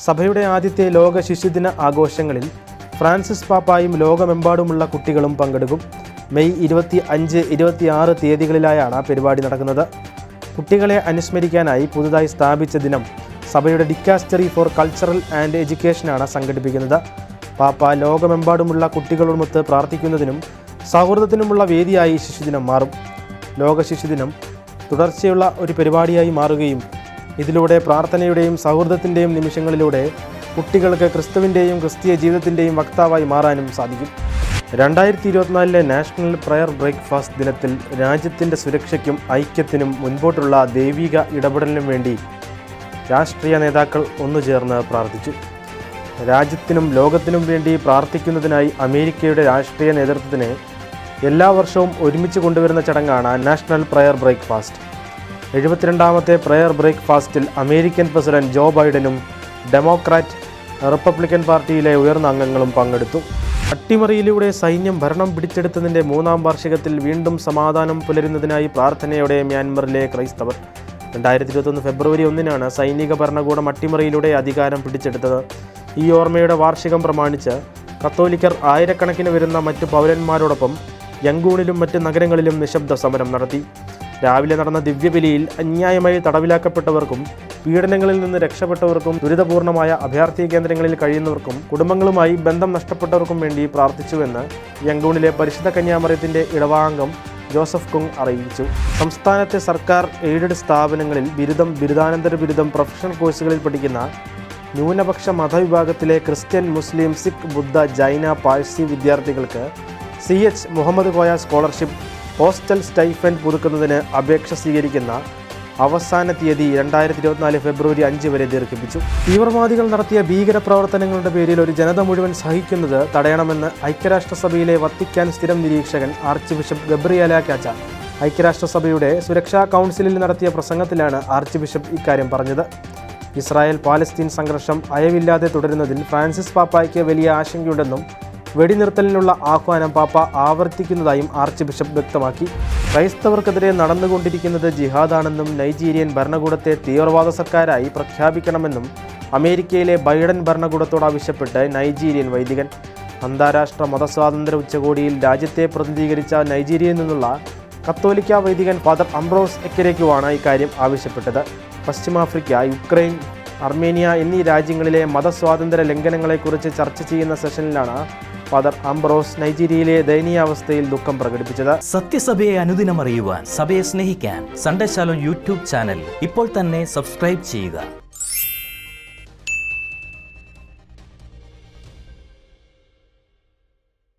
സഭയുടെ ആദ്യത്തെ ലോക ശിശുദിന ആഘോഷങ്ങളിൽ ഫ്രാൻസിസ് പാപ്പായും ലോകമെമ്പാടുമുള്ള കുട്ടികളും പങ്കെടുക്കും. മെയ് 25, 26 തീയതികളിലായാണ് പരിപാടി നടക്കുന്നത്. കുട്ടികളെ അനുസ്മരിക്കാനായി പുതുതായി സ്ഥാപിച്ച ദിനം സഭയുടെ ഡിക്കാസ്റ്ററി ഫോർ കൾച്ചറൽ ആൻഡ് എഡ്യൂക്കേഷനാണ് സംഘടിപ്പിക്കുന്നത്. പാപ്പ ലോകമെമ്പാടുമുള്ള കുട്ടികളോടൊത്ത് പ്രാർത്ഥിക്കുന്നതിനും സൗഹൃദത്തിനുമുള്ള വേദിയായി ശിശുദിനം മാറും. ലോക ശിശുദിനം തുടർച്ചയുള്ള ഒരു പരിപാടിയായി മാറുകയും ഇതിലൂടെ പ്രാർത്ഥനയുടെയും സൗഹൃദത്തിൻ്റെയും നിമിഷങ്ങളിലൂടെ കുട്ടികൾക്ക് ക്രിസ്തുവിൻ്റെയും ക്രിസ്തീയ ജീവിതത്തിൻ്റെയും വക്താവായി മാറാനും സാധിക്കും. 2024 നാഷണൽ പ്രയർ ബ്രേക്ക്ഫാസ്റ്റ് ദിനത്തിൽ രാജ്യത്തിൻ്റെ സുരക്ഷയ്ക്കും ഐക്യത്തിനും മുൻപോട്ടുള്ള ദൈവിക ഇടപെടലിനും വേണ്ടി രാഷ്ട്രീയ നേതാക്കൾ ഒന്നുചേർന്ന് പ്രാർത്ഥിച്ചു. രാജ്യത്തിനും ലോകത്തിനും വേണ്ടി പ്രാർത്ഥിക്കുന്നതിനായി അമേരിക്കയുടെ രാഷ്ട്രീയ നേതൃത്വത്തിനെ എല്ലാ വർഷവും ഒരുമിച്ച് കൊണ്ടുവരുന്ന ചടങ്ങാണ് നാഷണൽ പ്രയർ ബ്രേക്ക്ഫാസ്റ്റ്. 72ാമത്തെ പ്രയർ ബ്രേക്ക്ഫാസ്റ്റിൽ അമേരിക്കൻ പ്രസിഡന്റ് ജോ ബൈഡനും ഡെമോക്രാറ്റ്, റിപ്പബ്ലിക്കൻ പാർട്ടിയിലെ ഉയർന്ന അംഗങ്ങളും പങ്കെടുത്തു. അട്ടിമറിയിലൂടെ സൈന്യം ഭരണം പിടിച്ചെടുത്തതിൻ്റെ 3ാം വാർഷികത്തിൽ വീണ്ടും സമാധാനം പുലരുന്നതിനായി പ്രാർത്ഥനയോടെ മ്യാൻമറിലെ ക്രൈസ്തവർ 2021 ഫെബ്രുവരി 1 സൈനിക ഭരണകൂടം അട്ടിമറിയിലൂടെ അധികാരം പിടിച്ചെടുത്തത്. ഈ ഓർമ്മയുടെ വാർഷികം പ്രമാണിച്ച് കത്തോലിക്കർ ആയിരക്കണക്കിന് വരുന്ന മറ്റു പൗരന്മാരോടൊപ്പം യങ്കൂണിലും മറ്റ് നഗരങ്ങളിലും നിശബ്ദ സമരം നടത്തി. രാവിലെ നടന്ന ദിവ്യബലിയിൽ അന്യായമായി തടവിലാക്കപ്പെട്ടവർക്കും പീഡനങ്ങളിൽ നിന്ന് രക്ഷപ്പെട്ടവർക്കും ദുരിതപൂർണമായ അഭയാർത്ഥി കേന്ദ്രങ്ങളിൽ കഴിയുന്നവർക്കും കുടുംബങ്ങളുമായി ബന്ധം നഷ്ടപ്പെട്ടവർക്കും വേണ്ടി പ്രാർത്ഥിച്ചുവെന്ന് യങ്കൂണിലെ പരിശുദ്ധ കന്യാമറിയത്തിൻ്റെ ഇടവാംഗം ജോസഫ് കുങ് അറിയിച്ചു. സംസ്ഥാനത്തെ സർക്കാർ എയ്ഡഡ് സ്ഥാപനങ്ങളിൽ ബിരുദം, ബിരുദാനന്തര ബിരുദം, പ്രൊഫഷണൽ കോഴ്സുകളിൽ പഠിക്കുന്ന ന്യൂനപക്ഷ മതവിഭാഗത്തിലെ ക്രിസ്ത്യൻ, മുസ്ലിം, സിഖ്, ബുദ്ധ, ജൈന, പാഴ്സി വിദ്യാർത്ഥികൾക്ക് CH Muhammad Koya scholarship hostel stipend പുതുക്കുന്നതിന് അപേക്ഷ സ്വീകരിക്കുന്ന അവസാന തീയതി 2024 ഫെബ്രുവരി 5 വരെ ദീർഘിപ്പിച്ചു. തീവ്രവാദികൾ നടത്തിയ ഭീകരപ്രവർത്തനങ്ങളുടെ പേരിൽ ഒരു ജനത മുഴുവൻ സഹിക്കുന്നത് തടയണമെന്ന് ഐക്യരാഷ്ട്രസഭയിലെ വത്തിക്കാൻ സ്ഥിരം നിരീക്ഷകൻ ആർച്ച് ബിഷപ്പ് ഗബ്രിയേല കാച്ച ഐക്യരാഷ്ട്രസഭയുടെ സുരക്ഷാ കൗൺസിലിൽ നടത്തിയ പ്രസംഗത്തിലാണ് ആർച്ച് ബിഷപ്പ് ഇക്കാര്യം പറഞ്ഞത്. ഇസ്രായേൽ പാലസ്തീൻ സംഘർഷം അയവില്ലാതെ തുടരുന്നതിൽ ഫ്രാൻസിസ് പാപ്പായ്ക്ക് വലിയ ആശങ്കയുണ്ടെന്നും വെടിനിർത്തലിനുള്ള ആഹ്വാനം പാപ്പ ആവർത്തിക്കുന്നതായും ആർച്ച് ബിഷപ്പ് വ്യക്തമാക്കി. ക്രൈസ്തവർക്കെതിരെ നടന്നുകൊണ്ടിരിക്കുന്നത് ജിഹാദാണെന്നും നൈജീരിയൻ ഭരണകൂടത്തെ തീവ്രവാദ സർക്കാരായി പ്രഖ്യാപിക്കണമെന്നും അമേരിക്കയിലെ ബൈഡൻ ഭരണകൂടത്തോട് ആവശ്യപ്പെട്ട് നൈജീരിയൻ വൈദികൻ. അന്താരാഷ്ട്ര മതസ്വാതന്ത്ര്യ ഉച്ചകോടിയിൽ രാജ്യത്തെ പ്രതിനിധീകരിച്ച നൈജീരിയയിൽ നിന്നുള്ള കത്തോലിക്ക വൈദികൻ ഫാദർ അംബ്രോസ് എക്കരയ്ക്കുവാണ് ഇക്കാര്യം ആവശ്യപ്പെട്ടത്. പശ്ചിമാഫ്രിക്ക, യുക്രൈൻ, അർമേനിയ എന്നീ രാജ്യങ്ങളിലെ മതസ്വാതന്ത്ര്യ ലംഘനങ്ങളെക്കുറിച്ച് ചർച്ച ചെയ്യുന്ന സെഷനിലാണ് ഫാദർ അംബ്രോസ് നൈജീരിയയിലെ ദയനീയാവസ്ഥയിൽ ദുഃഖം പ്രകടിപ്പിച്ചത്. സത്യസഭയെ അനുദിനം അറിയുവാൻ, സഭയെ സ്നേഹിക്കാൻ സൺഡേ ശാലോം യൂട്യൂബ് ചാനൽ ഇപ്പോൾ തന്നെ സബ്സ്ക്രൈബ് ചെയ്യുക.